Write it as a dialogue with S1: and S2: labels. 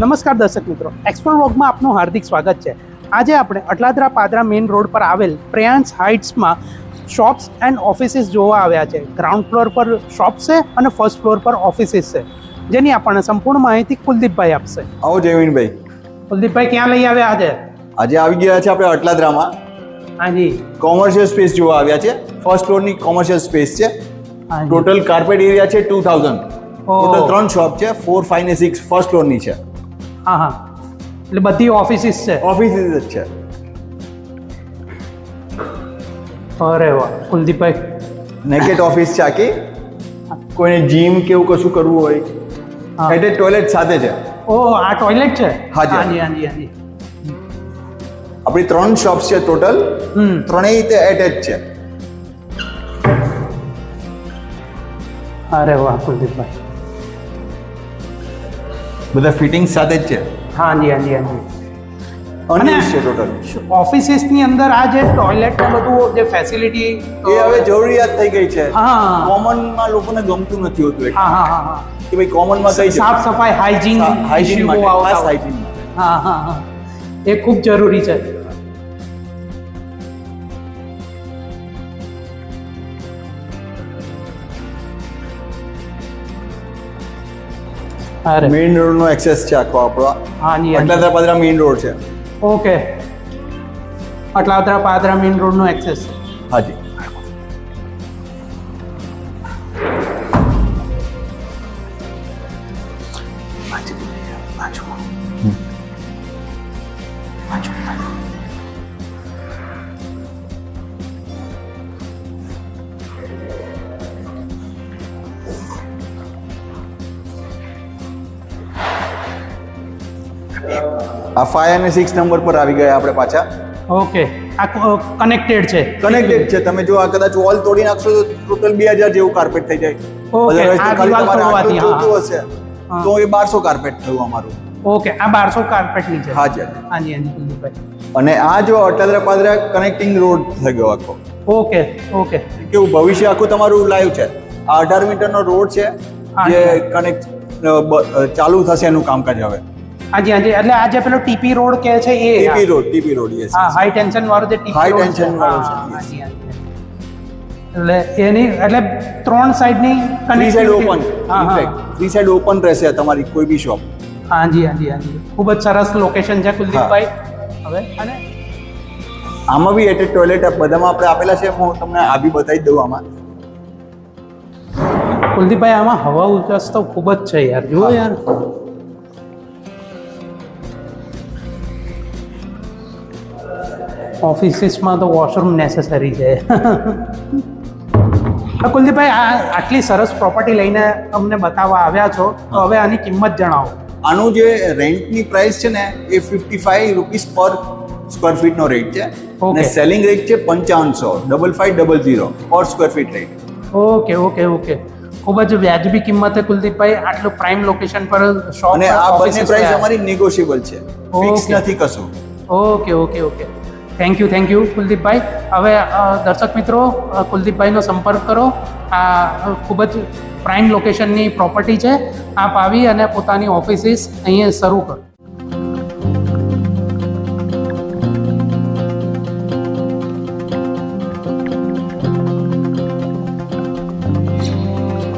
S1: નમસ્કાર દર્શક મિત્રો, એક્સપ્લોર વ્લોગમાં આપનું હાર્દિક સ્વાગત છે. આજે આપણે અટલાદરા પાદરા મેઇન રોડ પર આવેલ પ્રિયાંશ હાઇટ્સમાં શોપ્સ એન્ડ ઓફિસીસ જોવા આવ્યા છે. ગ્રાઉન્ડ ફ્લોર પર શોપ્સ છે અને ફર્સ્ટ ફ્લોર પર ઓફિસીસ છે, જેની આપણને સંપૂર્ણ માહિતી કુલદીપભાઈ આપશે.
S2: આવો જયવીનભાઈ.
S1: કુલદીપભાઈ ક્યાં લઈ આવ્યા આજે?
S2: આજે આવી ગયા છે આપણે અટલાદરામાં.
S1: હાજી,
S2: કોમર્શિયલ સ્પેસ જોવા આવ્યા છે. ફર્સ્ટ ફ્લોરની કોમર્શિયલ સ્પેસ છે. ટોટલ કાર્પેટ એરિયા છે 2000. ટોટલ 3 શોપ છે, 4, 5 ને 6 ફર્સ્ટ ફ્લોરની છે.
S1: હા હા, એટલે બધી ઓફિસીસ છે.
S2: ઓફિસીસ જ છે.
S1: અરે વાહ કુલદીપભાઈ,
S2: નેકેટ ઓફિસ છે આખી. કોઈને જીમ કે એવું કશું કરવું હોય, એટેચ ટોયલેટ સાથે છે.
S1: ઓ આ ટોયલેટ છે?
S2: હાજી
S1: હાજી હાજી હાજી.
S2: આપણી 3 શોપ્સ છે ટોટલ, ત્રણેય તે એટેચ છે.
S1: અરે વાહ કુલદીપભાઈ,
S2: બધા ફિટિંગ સાથે જ છે.
S1: હાજી હાજી હાજી.
S2: અનયુઝ છે ટોટલ.
S1: ઓફિસીસની અંદર આ જે ટોયલેટ ને બધું જે ફેસિલિટી
S2: એ હવે જરૂરિયાત થઈ ગઈ છે.
S1: હા,
S2: કોમનમાં લોકોને ગમતું નથી હોતું એટલે
S1: હા હા હા હા,
S2: કે ભાઈ કોમનમાં કઈ
S1: સાફ સફાઈ હાઇજીન
S2: હાઇજીન માટે,
S1: આવતા
S2: ખાસ
S1: હોય.
S2: હાઇજીન.
S1: હા હા હા, એ ખૂબ જરૂરી છે. અરે
S2: મેઇન રોડ નો એક્સેસ છે આખો આપણો.
S1: હાજી
S2: અટલાદરા પાદરા મેઇન રોડ છે.
S1: Okay, Atladara Padra main road નો એક્સેસ.
S2: હાજી. આ 5 અને 6 નંબર પર આવી ગયા આપણે પાછા.
S1: ઓકે, આ કનેક્ટેડ છે.
S2: કનેક્ટેડ છે. તમે જો આ કદાચ વોલ તોડી નાખશો તો ટોટલ 2000 જેવું કાર્પેટ થઈ જાય.
S1: ઓકે,
S2: Otherwise
S1: આ
S2: તો ખાલી
S1: દિવાલ
S2: તમારે
S1: તોડવાથી,
S2: આટલું
S1: હા.
S2: જોઈતું હશે તો એ 1200 કાર્પેટ થયું અમારું.
S1: ઓકે, આ 1200 કાર્પેટની છે.
S2: હાજી.
S1: હાજી હાજી કુલદીપભાઈ.
S2: અને આ જો અટલાદરા પાદરા કનેક્ટિંગ રોડ થઈ ગયો આખો.
S1: ઓકે ઓકે,
S2: કેવું ભવિષ્ય આખું તમારું લાઈવ છે. આ 18 મીટરનો રોડ છે જે કનેક્ટ ચાલુ થશે એનું કામકાજ હવે.
S1: હાજી હાજી, એટલે આ જે પેલો ટીપી રોડ કહે છે એ
S2: ટીપી રોડ યસ.
S1: હા, હાઈ ટેન્શન વાળો જે ટીપી
S2: હાઈ
S1: રોડ
S2: ટેન્શન
S1: છે.
S2: વાળો છે,
S1: હા,
S2: yes.
S1: હાજી, હાજી. એટલે એની એટલે 3 સાઈડની
S2: થ્રી સાઈડ ઓપન.
S1: હા હા,
S2: ઇનફેક્ટ 3 સાઈડ ઓપન રહેશે તમારી કોઈ બી શોપ.
S1: હાજી હાજી હાજી, ખૂબ જ સરસ લોકેશન છે કુલદીપભાઈ. હવે અને
S2: આમાં બી એટેચ ટોયલેટ બધામાં આપણે આપેલા છે. હું તમને આ બી બતાવી દઉં આમાં.
S1: કુલદીપભાઈ, આમાં હવા ઉજાસ તો ખૂબ જ છે યાર. જુઓ યાર, ઓફિસીસમાં તો વોશરૂમ નેસેસરી છે. કુલદીપભાઈ, આટલી સરસ પ્રોપર્ટી લઈને અમને બતાવવા આવ્યા છો, તો હવે આની કિંમત જણાવો.
S2: આનું જે રેન્ટની પ્રાઇસ છે ને એ 55 રૂપીસ પર સ્ક્વેર ફીટ નો રેટ છે.
S1: Okay.
S2: અને સેલિંગ રેટ છે 5500 5500 પર square feet rate.
S1: Okay okay okay, ખૂબ જ વ્યાજબી કિંમતે કુલદીપભાઈ આટલું પ્રાઇમ લોકેશન પર શોપ
S2: અને આ બંને પ્રાઇસ અમારી નેગોશિયેબલ છે, ફિક્સ
S1: Okay.
S2: નથી કશું.
S1: Okay okay okay, thank you Kuldeepbhai. હવે દર્શક મિત્રો, કુલદીપભાઈનો સંપર્ક કરો. આ ખૂબ જ પ્રાઇમ લોકેશનની પ્રોપર્ટી છે. આપ આવી અને પોતાની ઓફિસીસ અહીંયા શરૂ કરો.